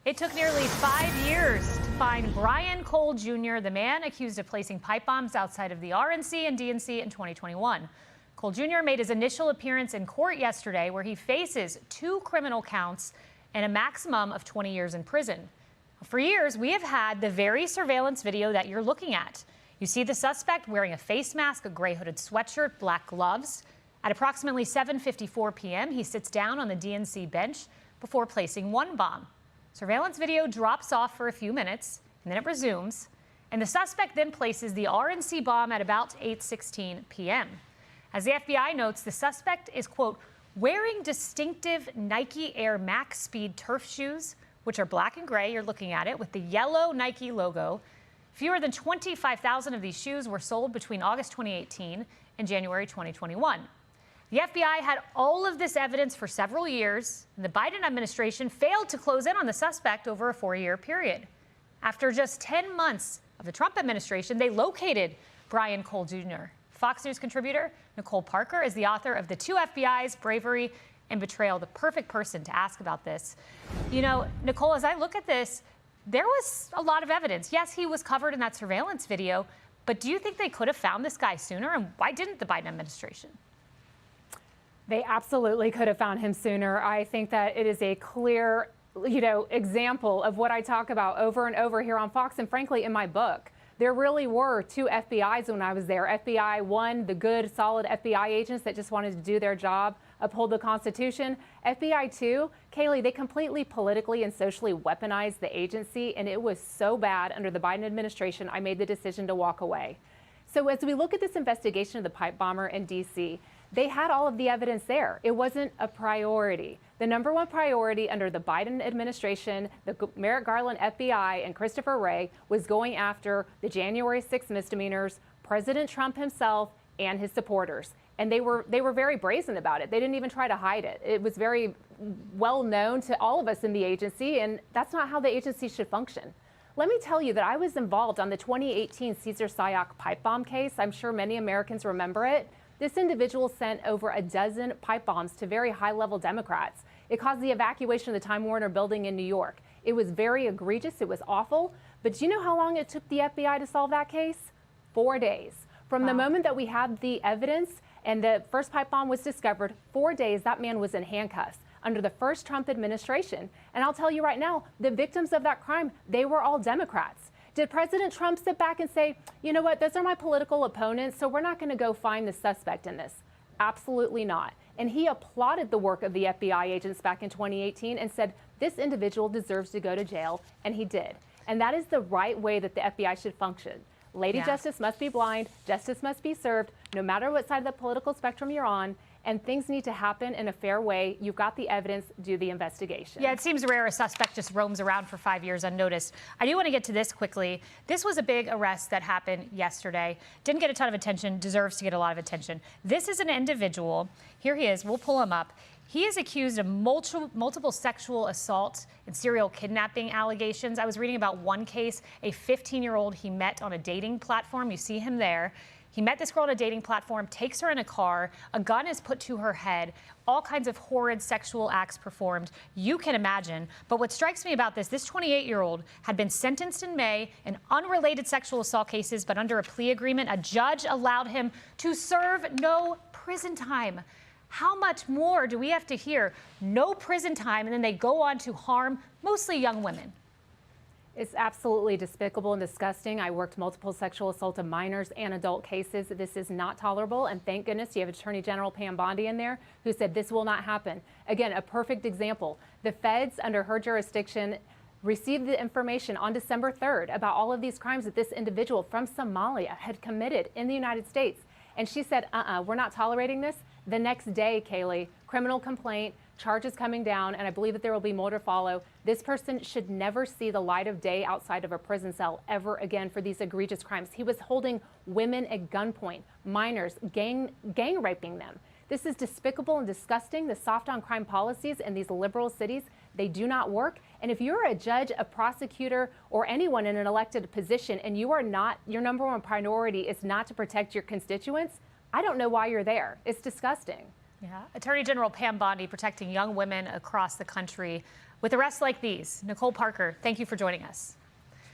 It took nearly 5 years to find Brian Cole Jr., the man accused of placing pipe bombs outside of the RNC and DNC in 2021. Cole Jr. made his initial appearance in court yesterday, where he faces 2 criminal counts and a maximum of 20 years in prison. For years, we have had the very surveillance video that you're looking at. You see the suspect wearing a face mask, a gray hooded sweatshirt, black gloves. At approximately 7:54 p.m., he sits down on the DNC bench before placing one bomb. Surveillance video drops off for a few minutes, and then it resumes. And the suspect then places the RNC bomb at about 8:16 p.m. As the FBI notes, the suspect is, quote, wearing distinctive Nike Air Max Speed turf shoes, which are black and gray. You're looking at it with the yellow Nike logo. Fewer than 25,000 of these shoes were sold between August 2018 and January 2021. The FBI had all of this evidence for several years, and the Biden administration failed to close in on the suspect over a 4-year period. After just 10 months of the Trump administration, they located Brian Cole Jr. Fox News contributor Nicole Parker is the author of The Two FBI's Bravery and Betrayal, the perfect person to ask about this. You know, Nicole, as I look at this, there was a lot of evidence. Yes, he was covered in that surveillance video, but do you think they could have found this guy sooner? And why didn't the Biden administration? They absolutely could have found him sooner. I think that it is a clear, example of what I talk about over and over here on Fox and frankly in my book. There really were 2 FBIs when I was there. FBI 1, the good, solid FBI agents that just wanted to do their job, uphold the Constitution. FBI 2, Kayleigh, they completely politically and socially weaponized the agency, and it was so bad under the Biden administration, I made the decision to walk away. So as we look at this investigation of the pipe bomber in D.C., they had all of the evidence there. It wasn't a priority. The number one priority under the Biden administration, the Merrick Garland FBI and Christopher Wray, was going after the January 6th misdemeanors, President Trump himself and his supporters. And they were very brazen about it. They didn't even try to hide it. It was very well known to all of us in the agency, and that's not how the agency should function. Let me tell you that I was involved on the 2018 Cesar Sayoc pipe bomb case. I'm sure many Americans remember it. This individual sent over a dozen pipe bombs to very high-level Democrats. It caused the evacuation of the Time Warner building in New York. It was very egregious. It was awful. But do you know how long it took the FBI to solve that case? 4 days. From the moment that we had the evidence and the first pipe bomb was discovered, 4 days, that man was in handcuffs under the first Trump administration. And I'll tell you right now, the victims of that crime, they were all Democrats. Did President Trump sit back and say, you know what, those are my political opponents, so we're not going to go find the suspect in this? Absolutely not. And he applauded the work of the FBI agents back in 2018 and said, this individual deserves to go to jail, and he did. And that is the right way that the FBI should function. Lady Justice must be blind, justice must be served, no matter what side of the political spectrum you're on, and things need to happen in a fair way. You've got the evidence, do the investigation. Yeah, it seems rare a suspect just roams around for 5 years unnoticed. I do want to get to this quickly. This was a big arrest that happened yesterday. Didn't get a ton of attention, deserves to get a lot of attention. This is an individual. Here he is. We'll pull him up. He is accused of multiple sexual assault and serial kidnapping allegations. I was reading about one case, a 15-year-old he met on a dating platform. You see him there. He met this girl on a dating platform, takes her in a car, a gun is put to her head, all kinds of horrid sexual acts performed. You can imagine. But what strikes me about this 28-year-old had been sentenced in May in unrelated sexual assault cases, but under a plea agreement, a judge allowed him to serve no prison time. How much more do we have to hear? No prison time, and then they go on to harm mostly young women. It's absolutely despicable and disgusting. I worked multiple sexual assault of minors and adult cases. This is not tolerable, and thank goodness you have Attorney General Pam Bondi in there who said this will not happen. Again, a perfect example. The feds under her jurisdiction received the information on December 3rd about all of these crimes that this individual from Somalia had committed in the United States. And she said, we're not tolerating this. The next day, Kayleigh, criminal complaint, charges coming down, and I believe that there will be more to follow. This person should never see the light of day outside of a prison cell ever again for these egregious crimes. He was holding women at gunpoint, minors, gang raping them. This is despicable and disgusting. The soft on crime policies in these liberal cities, they do not work. And if you're a judge, a prosecutor, or anyone in an elected position, and you are not, your number one priority is not to protect your constituents, I don't know why you're there. It's disgusting. Yeah. Attorney General Pam Bondi protecting young women across the country with arrests like these. Nicole Parker, thank you for joining us.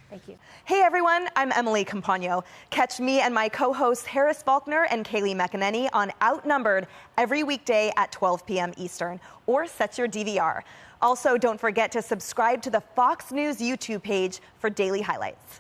Thank you. Hey everyone, I'm Emily Campagno. Catch me and my co-hosts Harris Faulkner and Kaylee McEnany on Outnumbered every weekday at 12 p.m. Eastern, or set your DVR. Also, don't forget to subscribe to the Fox News YouTube page for daily highlights.